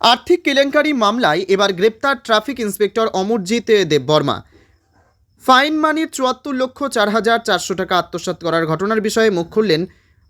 আর্থিক কেলেঙ্কারি মামলায় এবার গ্রেপ্তার traffic inspector Amarjit Debbarma. Fine মানির ৭৪,০৪,৪০০ টাকা আত্মসাৎ করার ঘটনার বিষয়ে মুখ খুললেন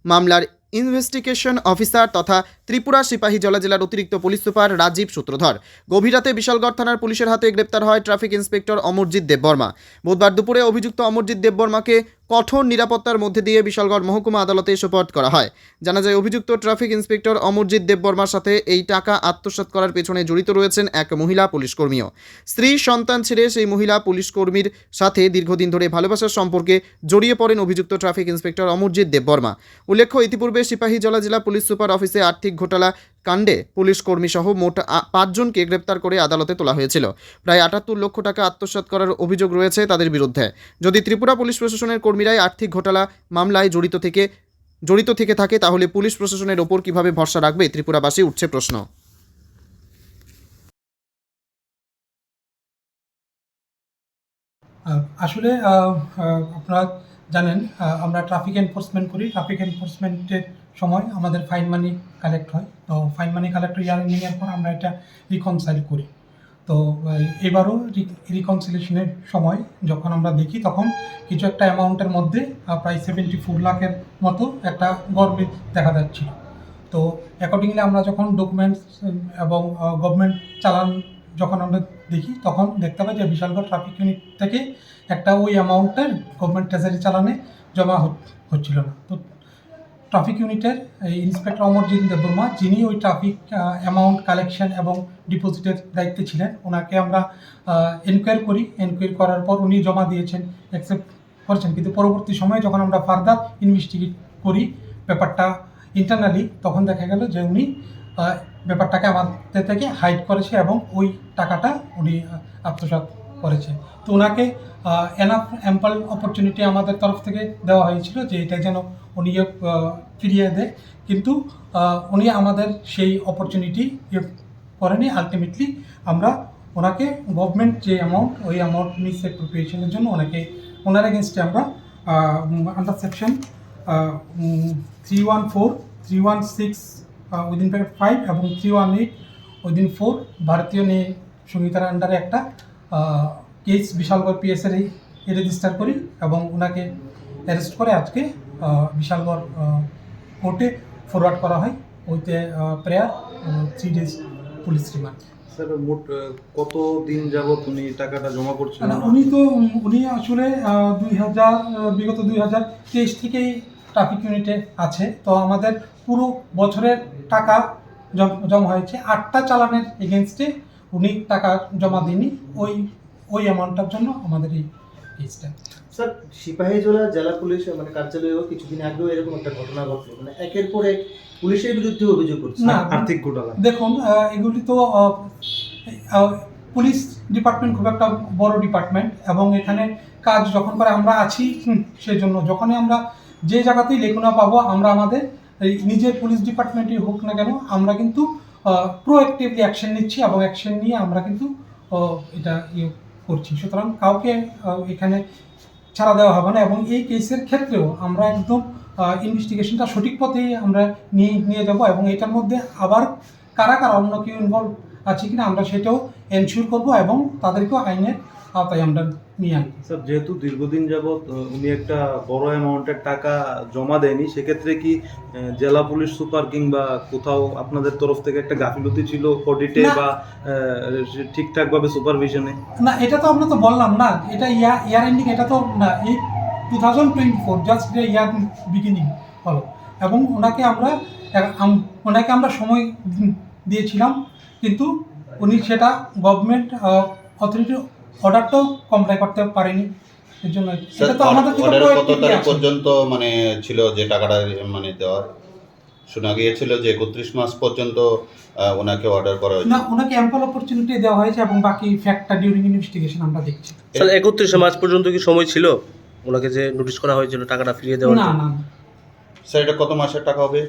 মামলার ইনভেস্টিগেশন অফিসার তথা ত্রিপুরা সিপাহীজলা জেলার অতিরিক্ত পুলিশ সুপার রাজীব সূত্রধর। গভীর রাতে বিশালগড় থানার পুলিশের হাতে গ্রেপ্তার হয় ট্রাফিক ইন্সপেক্টর অমরজিৎ দেববর্মা। বুধবার দুপুরে অভিযুক্ত অমরজিৎ দেববর্মাকে কঠোর নিরাপত্তার মধ্যে দিয়ে বিশালগড় মহকুমা আদালতে সোপর্দ করা হয়। জানা যায়, অভিযুক্ত ট্রাফিক ইন্সপেক্টর অমরজিৎ দেববর্মার সাথে এই টাকা আত্মসাৎ করার পেছনে জড়িত রয়েছেন এক মহিলা পুলিশকর্মীও। স্ত্রী সন্তান ছেড়ে সেই মহিলা পুলিশকর্মীর সাথে দীর্ঘদিন ধরে ভালোবাসার সম্পর্কে জড়িয়ে পড়েন অভিযুক্ত ট্রাফিক ইন্সপেক্টর অমরজিৎ দেববর্মা। উল্লেখ্য, ইতিপূর্বে সিপাহীজলা জেলা পুলিশ সুপার অফিসে আর্থিক ঘোটালা কাণ্ডে পুলিশ কর্মী সহ মোট ৫ জনকে গ্রেপ্তার করে আদালতে তোলা হয়েছিল। প্রায় ৭৮ লক্ষ টাকা আত্মসাৎ করার অভিযোগ রয়েছে তাদের বিরুদ্ধে। যদি ত্রিপুরা পুলিশ প্রশাসনের কর্মীরাই আর্থিক ঘোটালা মামলায় জড়িত থেকে থাকে, তাহলে পুলিশ প্রশাসনের ওপর কিভাবে ভরসা রাখবে ত্রিপুরাবাসী, উঠছে প্রশ্ন। আসলে আপনারা জানেন, আমরা ট্রাফিক এনফোর্সমেন্ট করি। ট্রাফিক এনফোর্সমেন্টের সময় আমাদের ফাইন মানি কালেক্ট হয়। তো ফাইন মানি কালেক্ট ইয়ার এন্ডিংয়ের পর আমরা এটা রিকনসাইল করি। তো এবারও রিকনসিলেশনের সময় যখন আমরা দেখি, তখন কিছু একটা অ্যামাউন্টের মধ্যে প্রায় 74 লাখের মতো একটা গড়বিল দেখা যাচ্ছিল। তো অ্যাকর্ডিংলি আমরা যখন ডকুমেন্টস এবং গভর্নমেন্ট চালান যখন আমরা দেখি, তখন দেখতে পাই যে বিশালগড় ট্রাফিক ইউনিট থেকে একটা ওই অ্যামাউন্টের গভর্নমেন্ট ট্রেজারি চালানে জমা হচ্ছিল না। তো ট্রাফিক ইউনিটের ইন্সপেক্টর অমরজিৎ দেববর্মা, যিনি ওই ট্রাফিক অ্যামাউন্ট কালেকশন এবং ডিপোজিটের দায়িত্বে ছিলেন, ওনাকে আমরা এনকোয়ারি করার পর উনি জমা দিয়েছেন, অ্যাকসেপ্ট করেছেন। কিন্তু পরবর্তী সময়ে যখন আমরা ফার্দার ইনভেস্টিগেট করি ব্যাপারটা ইন্টারনালি, তখন দেখা গেল যে উনি ব্যাপারটাকে আমাদের থেকে হাইড করেছে এবং ওই টাকাটা উনি আত্মসাৎ করেছে। তো ওনাকে অ্যাম্পল অপরচুনিটি আমাদের তরফ থেকে দেওয়া হয়েছিল যে এটা যেন উনি ফিরিয়ে দেয়, কিন্তু উনি আমাদের সেই অপরচুনিটি করেনি। আলটিমেটলি আমরা ওনাকে গভর্নমেন্ট যে অ্যামাউন্ট, ওই অ্যামাউন্ট মিস অ্যাপ্রোপ্রিয়েশনের জন্য ওনার এগেনস্টে আমরা আন্ডার সেকশন 314, 316 উইদিন 5 এবং 318 উইদিন 4 ভারতীয় ন্যায় সংহিতার আন্ডারে একটা কেস বিশালগড় পিএসের রেজিস্টার করি এবং ওনাকে অ্যারেস্ট করে আজকে বিশালগড় কোর্টে ফরওয়ার্ড করা হয় with prayer 3 days police remand. Sir, মোট কত দিন যাবত উনি টাকাটা জমা করছিলেন? উনি আসলে বিগত 2023 থেকেই ট্রাফিক ইউনিটে আছে। তো আমাদের পুরো বছরের টাকা জমা হয়েছে 8টা চালানের এগেনস্টে উনি টাকা জমা দিনই ওই অ্যামাউন্টটার জন্য আমাদের এই কেসটা। স্যার, সিপাহীজলা জেলা পুলিশ কার্যালয়েও কিছুদিন আগেও এরকম একটা ঘটনা ঘটলো, একের পর এক পুলিশের বিরুদ্ধে অভিযোগ করছে না আর্থিক ঘোটালা। দেখুন, এগুলি তো পুলিশ ডিপার্টমেন্ট খুব একটা বড় ডিপার্টমেন্ট এবং এখানে কাজ যখন করে আমরা আছি, সেই জন্য যখনই আমরা যে জায়গাতেই লেখনা পাবো, আমরা আমাদের নিজের পুলিশ ডিপার্টমেন্টই হোক না কেন, আমরা কিন্তু প্রোঅ্যাক্টিভলি অ্যাকশন নিচ্ছি এবং অ্যাকশন নিয়ে আমরা কিন্তু এটা করছি। সুতরাং কাউকে এখানে ছাড়া দেওয়া হবে না এবং এই কেসের ক্ষেত্রেও আমরা একদম ইনভেস্টিগেশনটা সঠিক পথেই আমরা নিয়ে যাব এবং এটার মধ্যে আবার কারা অন্য কেউ ইনভলভ আছে কিনা আমরা সেটাও এনশিওর করবো এবং তাদেরকেও আইনের আওতায় আমরা নিয়ে আনবো। স্যার, যেহেতু দীর্ঘদিন যাবৎ উনি একটা বড় অ্যামাউন্টের টাকা জমা দেয়নি, সেক্ষেত্রে কি জেলা পুলিশ সুপার কিংবা কোথাও আপনাদের তরফ থেকে একটা গাফিলতি ছিল অডিটে বা ঠিকঠাকভাবে সুপারভিশনে? না, এটা তো আমরা তো বললাম না, এটা ইয়ার এন্ডিং, এটা তো না, এই 2024 জাস্ট ইয়ার বিগিনিং হলো এবং ওনাকে আমরা সময় দিয়েছিলাম, কিন্তু উনি সেটা গভর্নমেন্ট অথরিটির অর্ডারটাও কমপ্লাই করতে পারেনি। এর জন্য এটা তো আমাদের কত তারিখ পর্যন্ত ছিল যে টাকাটা দেওয়ার? শোনা গিয়েছিল যে 31 মাস পর্যন্ত ওনাকে অর্ডার করা হয়েছে। না, ওনাকে অ্যাম্পল অপরচুনিটি দেওয়া হয়েছে এবং বাকি ফ্যাক্টটা ডিউরিং ইনভেস্টিগেশন আমরা দেখছি। স্যার, 31 মার্চ পর্যন্ত কি সময় ছিল ওনাকে যে নোটিশ করা হয়েছিল টাকাটা ফিরিয়ে দেওয়ার? না। স্যার, এটা কত মাসের টাকা হবে?